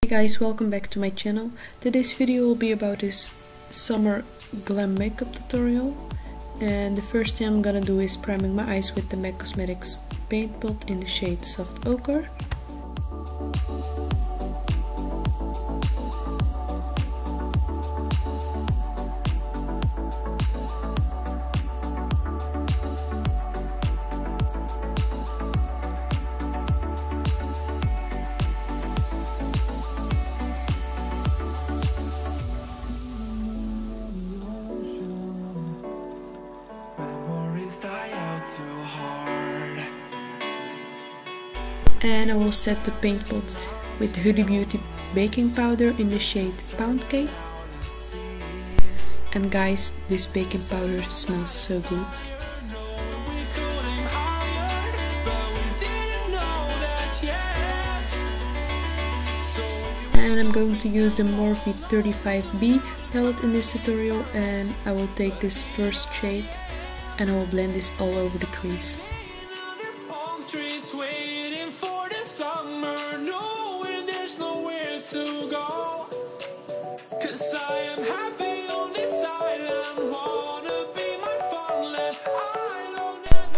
Hey guys, welcome back to my channel. Today's video will be about this summer glam makeup tutorial, and the first thing I'm gonna do is priming my eyes with the MAC Cosmetics paint pot in the shade Soft Ochre. And I will set the paint pot with the Huda Beauty baking powder in the shade Pound Cake. And guys, this baking powder smells so good. And I'm going to use the Morphe 35B palette in this tutorial, and I will take this first shade and I will blend this all over the crease.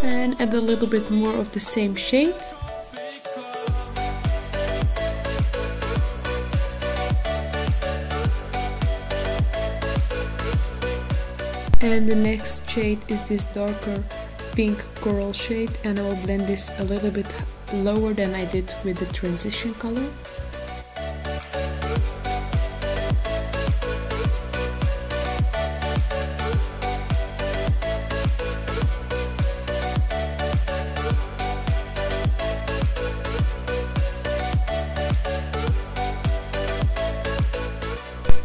And add a little bit more of the same shade. And the next shade is this darker pink coral shade, and I will blend this a little bit lower than I did with the transition color.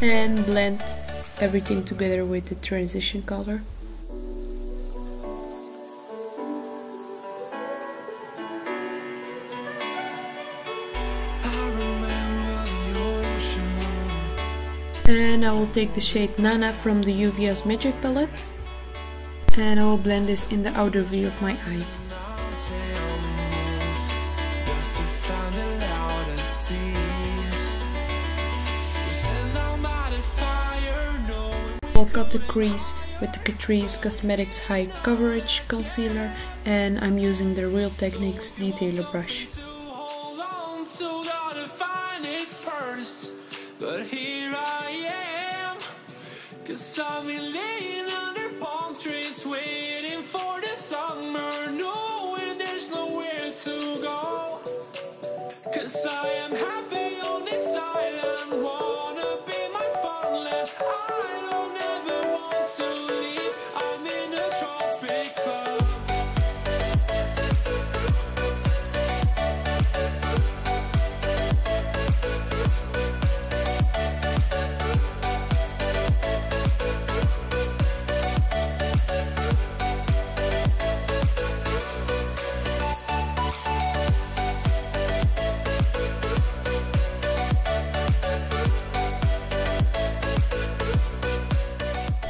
And blend everything together with the transition color. And I will take the shade NAJLA from the Juvias Magic palette, and I will blend this in the outer V of my eye. I'll cut the crease with the Catrice Cosmetics High Coverage Concealer, and I'm using the Real Techniques Detailer brush. But here I am, 'cause I've been laying under palm trees waiting for the summer, knowing there's nowhere to go, 'cause I am happy on this island, wanna be my farmland, I don't ever want to leave, I'm in a tropic club.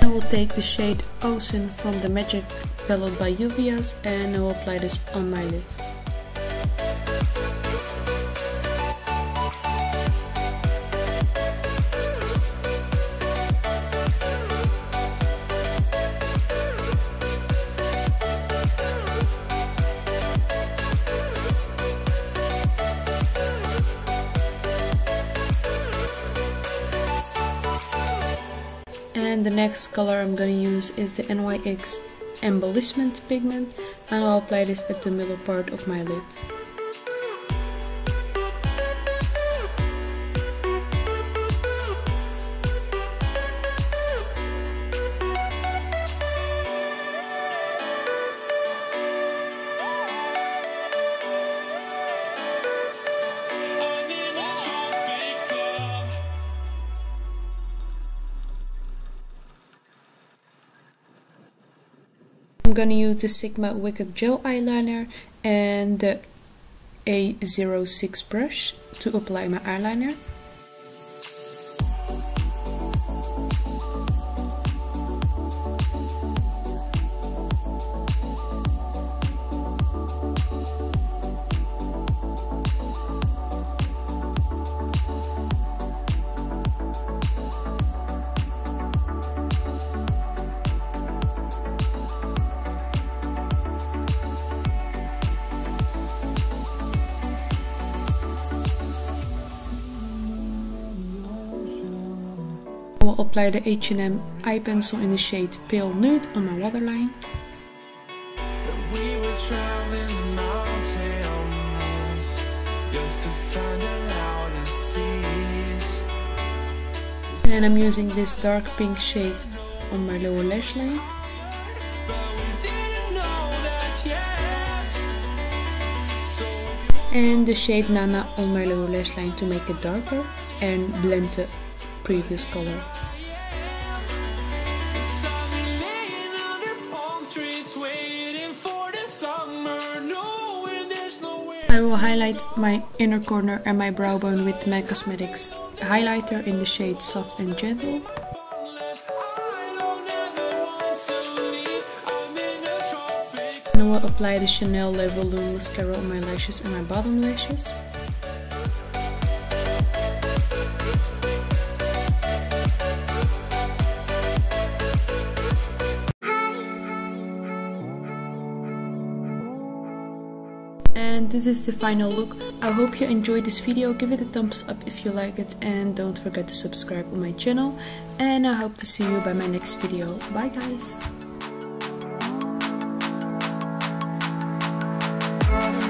I will take the shade Ocean from the Magic palette by Juvias, and I will apply this on my lid. And the next color I'm gonna use is the NYX Embellishment Pigment, and I'll apply this at the middle part of my lid. I'm gonna use the Sigma Wicked Gel Eyeliner and the A06 brush to apply my eyeliner. I will apply the H&M eye pencil in the shade Pale Nude on my waterline. We were traveling the mountains just to find the loudest tears. And I'm using this dark pink shade on my lower lash line. And the shade Nana on my lower lash line to make it darker and blend the previous color. I will highlight my inner corner and my brow bone with MAC Cosmetics highlighter in the shade Soft and Gentle. And I will apply the Chanel Le Volume mascara on my lashes and my bottom lashes. And this is the final look. I hope you enjoyed this video. Give it a thumbs up if you like it, and don't forget to subscribe on my channel, and I hope to see you by my next video. Bye guys!